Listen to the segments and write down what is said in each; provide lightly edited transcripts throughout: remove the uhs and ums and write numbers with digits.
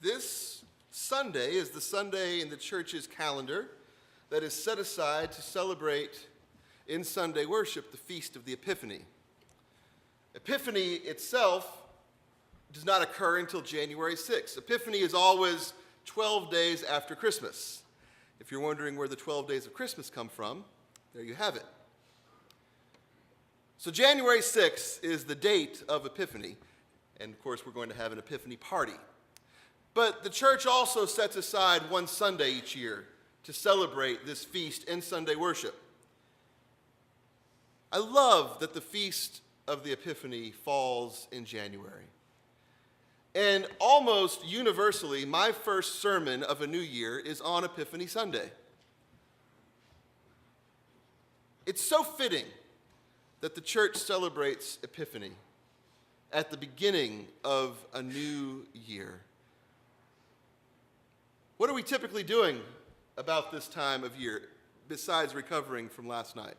This Sunday is the Sunday in the church's calendar that is set aside to celebrate in Sunday worship the Feast of the Epiphany. Epiphany itself does not occur until January 6th. Epiphany is always 12 days after Christmas. If you're wondering where the 12 days of Christmas come from, there you have it. So January 6th is the date of Epiphany, and of course we're going to have an Epiphany party. But the church also sets aside one Sunday each year to celebrate this feast in Sunday worship. I love that the Feast of the Epiphany falls in January. And almost universally, my first sermon of a new year is on Epiphany Sunday. It's so fitting that the church celebrates Epiphany at the beginning of a new year. What are we typically doing about this time of year, besides recovering from last night?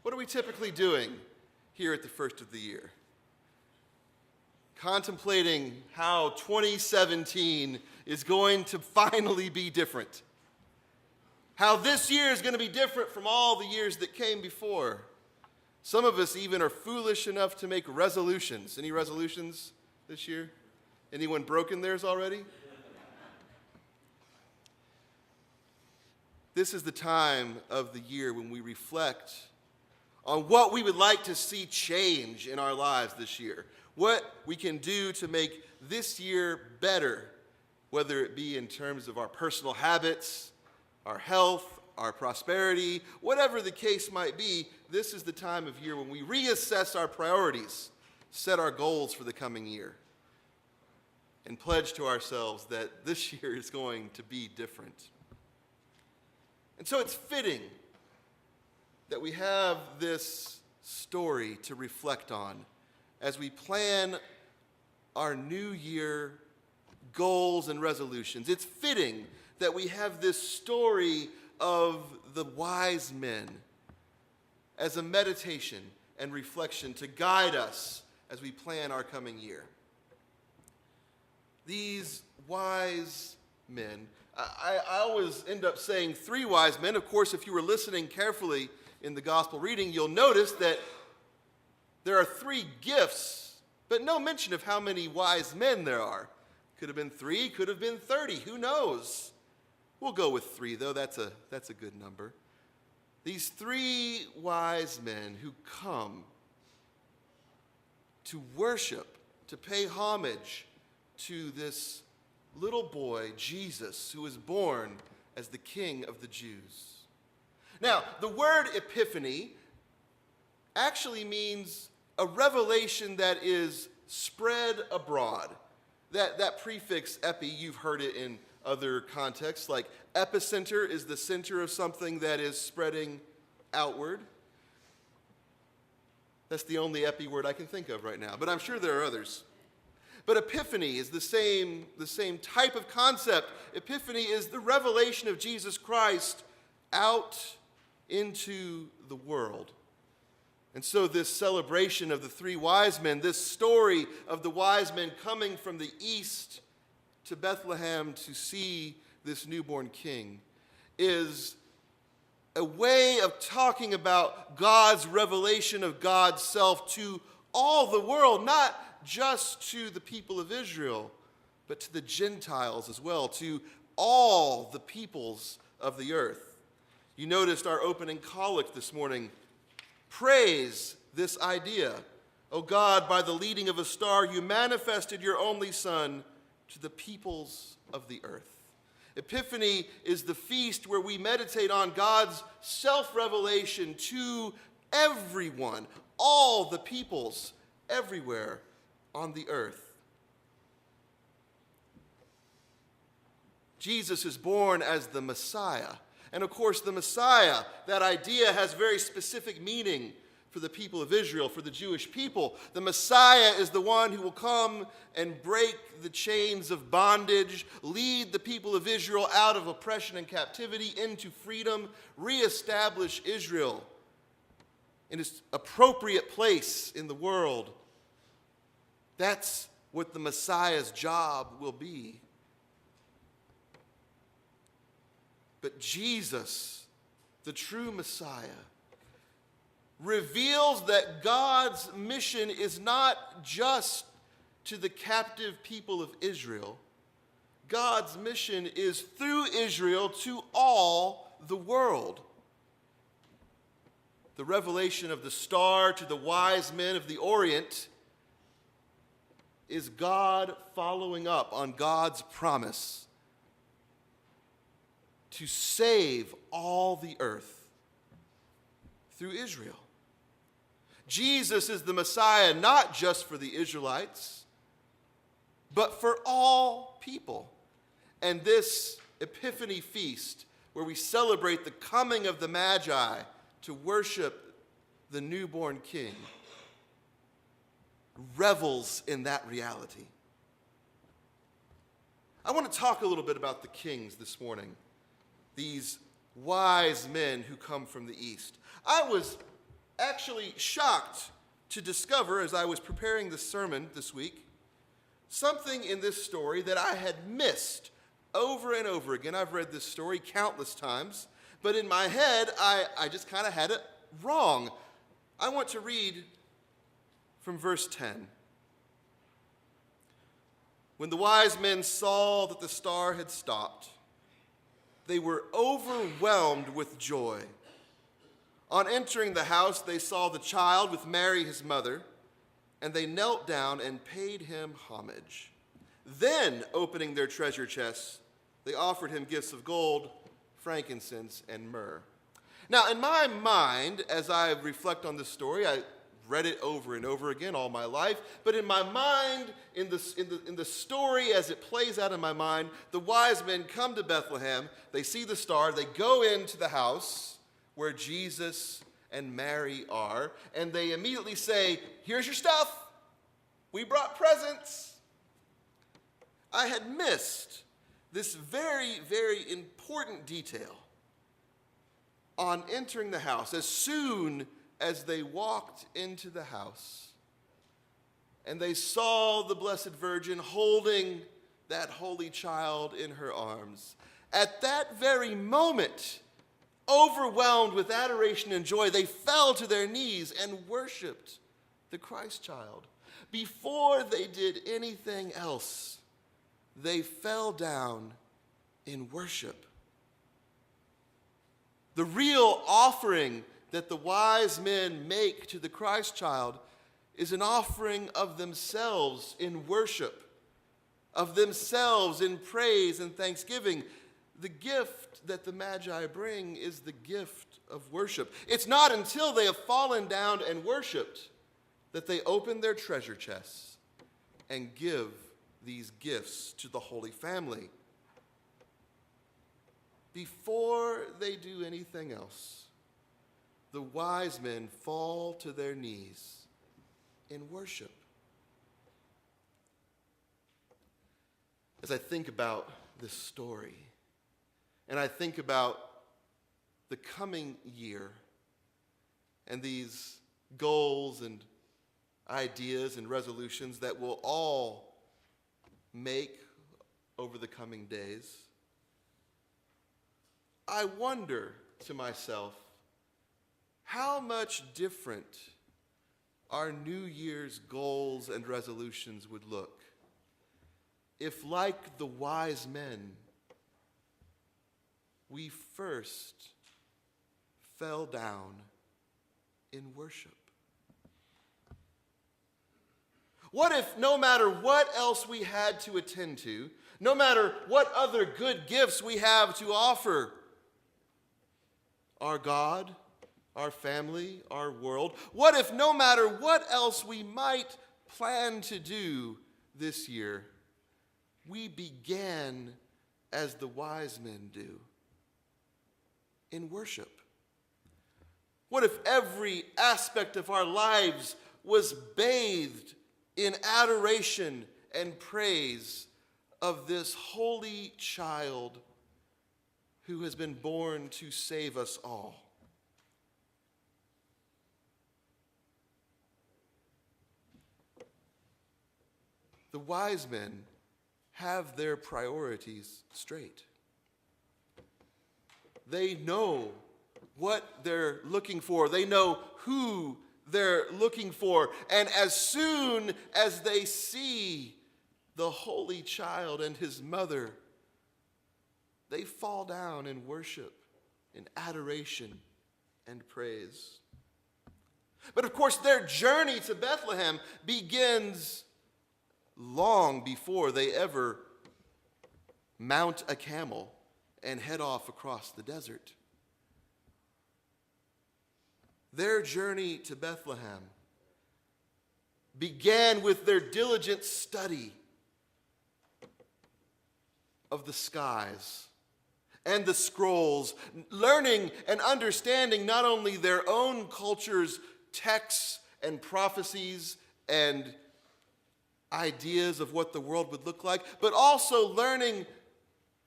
What are we typically doing here at the first of the year? Contemplating how 2017 is going to finally be different. How this year is going to be different from all the years that came before. Some of us even are foolish enough to make resolutions. Any resolutions this year? Anyone broken theirs already? This is the time of the year when we reflect on what we would like to see change in our lives this year. What we can do to make this year better, whether it be in terms of our personal habits, our health, our prosperity, whatever the case might be. This is the time of year when we reassess our priorities, set our goals for the coming year, and pledge to ourselves that this year is going to be different. And so it's fitting that we have this story to reflect on as we plan our new year goals and resolutions. It's fitting that we have this story of the wise men as a meditation and reflection to guide us as we plan our coming year. These wise men, I always end up saying three wise men. Of course, if you were listening carefully in the gospel reading, you'll notice that there are three gifts, but no mention of how many wise men there are. Could have been 3, could have been 30, who knows? We'll go with 3, though. That's a good number. These 3 wise men who come to worship, to pay homage to this little boy, Jesus, who was born as the King of the Jews. Now, the word epiphany actually means a revelation that is spread abroad. That prefix epi, you've heard it in other contexts, like epicenter is the center of something that is spreading outward. That's the only epi word I can think of right now, but I'm sure there are others. But epiphany is the same type of concept. Epiphany is the revelation of Jesus Christ out into the world. And so this celebration of the 3 wise men, this story of the wise men coming from the east to Bethlehem to see this newborn king, is a way of talking about God's revelation of God's self to all the world, not just to the people of Israel, but to the Gentiles as well, to all the peoples of the earth. You noticed our opening collect this morning praise this idea. O God, by the leading of a star, you manifested your only Son to the peoples of the earth. Epiphany is the feast where we meditate on God's self-revelation to everyone, all the peoples, everywhere on the earth. Jesus is born as the Messiah. And of course, the Messiah, that idea has very specific meaning for the people of Israel, for the Jewish people. The Messiah is the one who will come and break the chains of bondage, lead the people of Israel out of oppression and captivity into freedom, reestablish Israel in its appropriate place in the world. That's what the Messiah's job will be. But Jesus, the true Messiah, reveals that God's mission is not just to the captive people of Israel. God's mission is through Israel to all the world. The revelation of the star to the wise men of the Orient is God following up on God's promise to save all the earth through Israel. Jesus is the Messiah not just for the Israelites, but for all people. And this Epiphany feast, where we celebrate the coming of the Magi to worship the newborn King, revels in that reality. I want to talk a little bit about the kings this morning, these wise men who come from the east. I was actually shocked to discover, as I was preparing this sermon this week, something in this story that I had missed over and over again. I've read this story countless times, but in my head, I just kind of had it wrong. I want to read from verse 10. When the wise men saw that the star had stopped, they were overwhelmed with joy. On entering the house, they saw the child with Mary, his mother, and they knelt down and paid him homage. Then, opening their treasure chests, they offered him gifts of gold, frankincense, and myrrh. Now, in my mind, as I reflect on this story, I read it over and over again all my life, but in my mind, in the story as it plays out in my mind, the wise men come to Bethlehem, they see the star, they go into the house where Jesus and Mary are, and they immediately say, "Here's your stuff. We brought presents." I had missed this very, very important detail. On entering the house, as soon as they walked into the house, and they saw the Blessed Virgin holding that holy child in her arms, at that very moment, overwhelmed with adoration and joy, they fell to their knees and worshiped the Christ child. Before they did anything else, they fell down in worship. The real offering that the wise men make to the Christ child is an offering of themselves in worship, of themselves in praise and thanksgiving. The gift that the Magi bring is the gift of worship. It's not until they have fallen down and worshiped that they open their treasure chests and give these gifts to the Holy Family. Before they do anything else, the wise men fall to their knees in worship. As I think about this story, and I think about the coming year and these goals and ideas and resolutions that we'll all make over the coming days, I wonder to myself how much different our New Year's goals and resolutions would look if, like the wise men, we first fell down in worship. What if no matter what else we had to attend to, no matter what other good gifts we have to offer our God, our family, our world, what if no matter what else we might plan to do this year, we began as the wise men do, in worship? What if every aspect of our lives was bathed in adoration and praise of this holy child who has been born to save us all? the wise men have their priorities straight. They know what they're looking for. They know who they're looking for. And as soon as they see the holy child and his mother, they fall down in worship, in adoration, and praise. But of course, their journey to Bethlehem begins long before they ever mount a camel and head off across the desert. Their journey to Bethlehem began with their diligent study of the skies and the scrolls, learning and understanding not only their own culture's texts and prophecies and ideas of what the world would look like, but also learning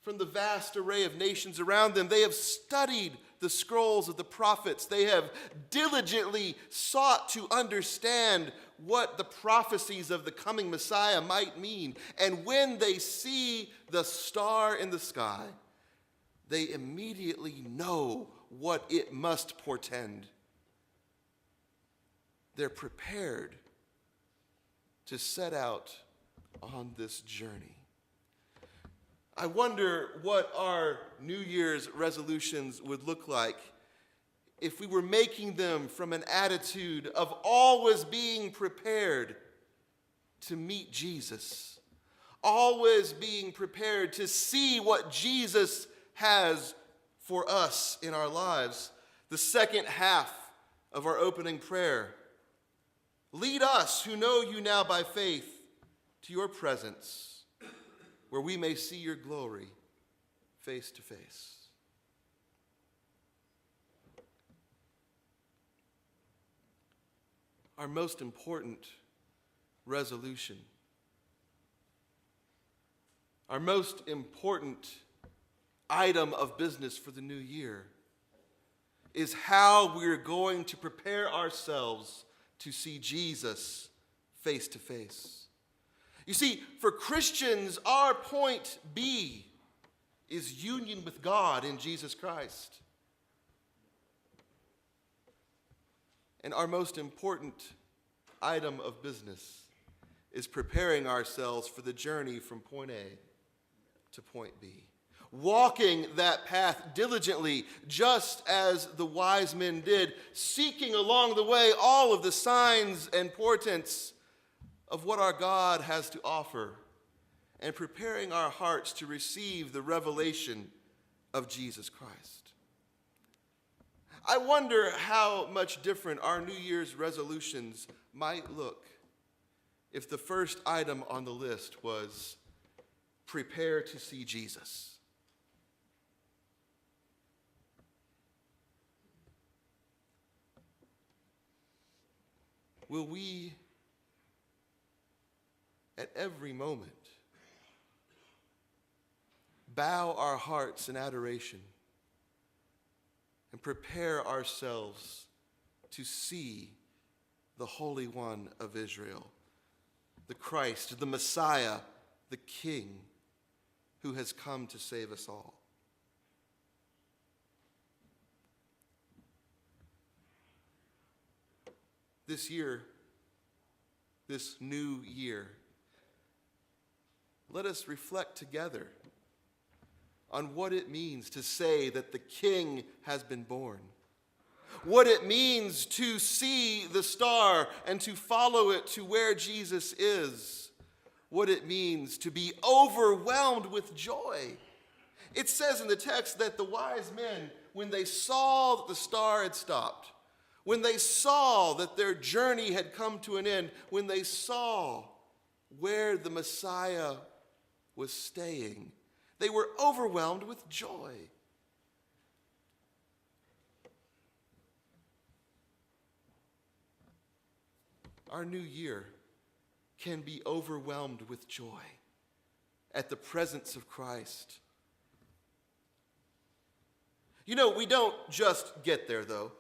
from the vast array of nations around them. They have studied the scrolls of the prophets. They have diligently sought to understand what the prophecies of the coming Messiah might mean. And when they see the star in the sky, they immediately know what it must portend. They're prepared to set out on this journey. I wonder what our New Year's resolutions would look like if we were making them from an attitude of always being prepared to meet Jesus, always being prepared to see what Jesus has for us in our lives. The second half of our opening prayer: lead us who know you now by faith to your presence, where we may see your glory face to face. Our most important resolution, our most important item of business for the new year is how we're going to prepare ourselves to see Jesus face to face. You see, for Christians, our point B is union with God in Jesus Christ. And our most important item of business is preparing ourselves for the journey from point A to point B. Walking that path diligently, just as the wise men did, seeking along the way all of the signs and portents of what our God has to offer, and preparing our hearts to receive the revelation of Jesus Christ. I wonder how much different our New Year's resolutions might look if the first item on the list was prepare to see Jesus. Will we at every moment bow our hearts in adoration and prepare ourselves to see the Holy One of Israel, the Christ, the Messiah, the King, who has come to save us all? This year, this new year, let us reflect together on what it means to say that the King has been born, what it means to see the star and to follow it to where Jesus is, what it means to be overwhelmed with joy. It says in the text that the wise men, when they saw that the star had stopped, when they saw that their journey had come to an end, when they saw where the Messiah was staying, they were overwhelmed with joy. Our new year can be overwhelmed with joy at the presence of Christ. You know, we don't just get there, though.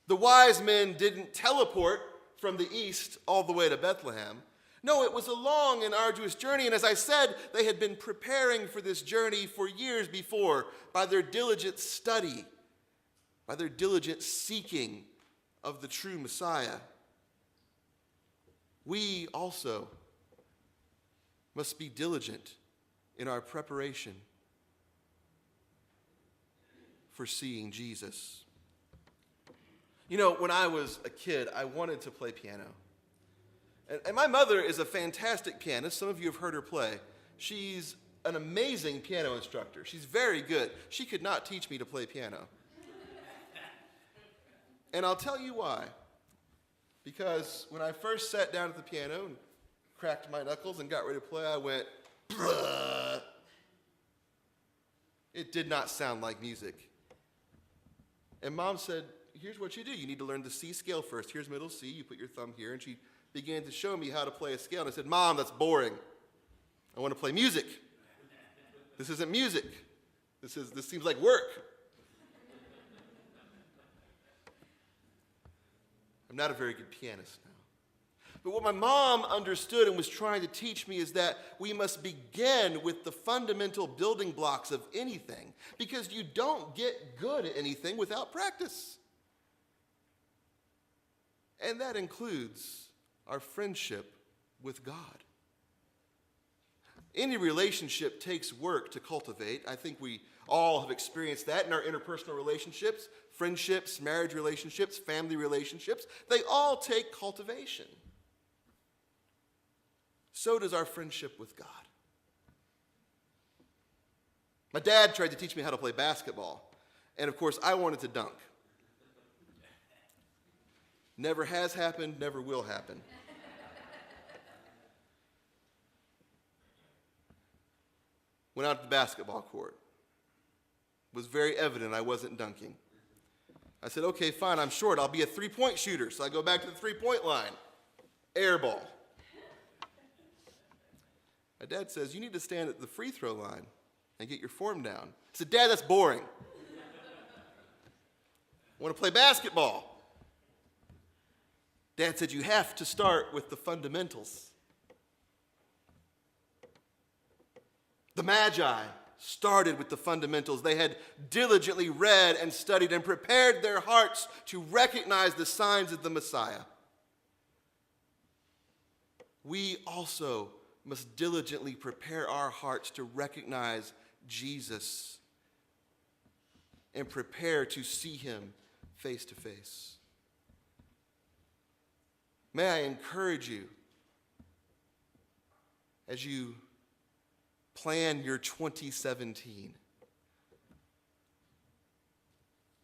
The wise men didn't teleport from the east all the way to Bethlehem. No, it was a long and arduous journey, and as I said, they had been preparing for this journey for years before by their diligent study, by their diligent seeking of the true Messiah. We also must be diligent in our preparation for seeing Jesus. You know, when I was a kid, I wanted to play piano. And my mother is a fantastic pianist. Some of you have heard her play. She's an amazing piano instructor. She's very good. She could not teach me to play piano. And I'll tell you why. Because when I first sat down at the piano and cracked my knuckles and got ready to play, I went, bruh. It did not sound like music. And Mom said, here's what you do. You need to learn the C scale first. Here's middle C. You put your thumb here. And she began to show me how to play a scale. And I said, Mom, that's boring. I want to play music. This isn't music. This seems like work. I'm not a very good pianist now. But what my mom understood and was trying to teach me is that we must begin with the fundamental building blocks of anything, because you don't get good at anything without practice. And that includes our friendship with God. Any relationship takes work to cultivate. I think we all have experienced that in our interpersonal relationships, friendships, marriage relationships, family relationships. They all take cultivation. So does our friendship with God. My dad tried to teach me how to play basketball. And of course, I wanted to dunk. Never has happened, never will happen. Went out to the basketball court. It was very evident I wasn't dunking. I said, okay, fine, I'm short. I'll be a three-point shooter. So I go back to the three-point line. Air ball. My dad says, you need to stand at the free throw line and get your form down. I said, Dad, that's boring. I want to play basketball. Dad said, you have to start with the fundamentals. The Magi started with the fundamentals. They had diligently read and studied and prepared their hearts to recognize the signs of the Messiah. We also must diligently prepare our hearts to recognize Jesus and prepare to see him face to face. May I encourage you, as you plan your 2017,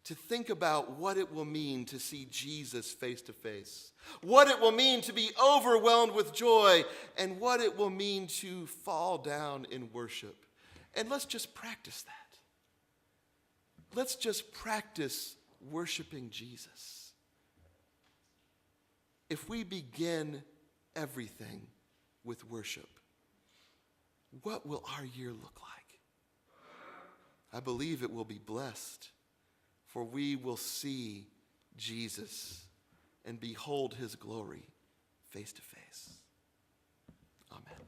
to think about what it will mean to see Jesus face to face, what it will mean to be overwhelmed with joy, and what it will mean to fall down in worship. And let's just practice that. Let's just practice worshiping Jesus. If we begin everything with worship, what will our year look like? I believe it will be blessed, for we will see Jesus and behold his glory face to face. Amen.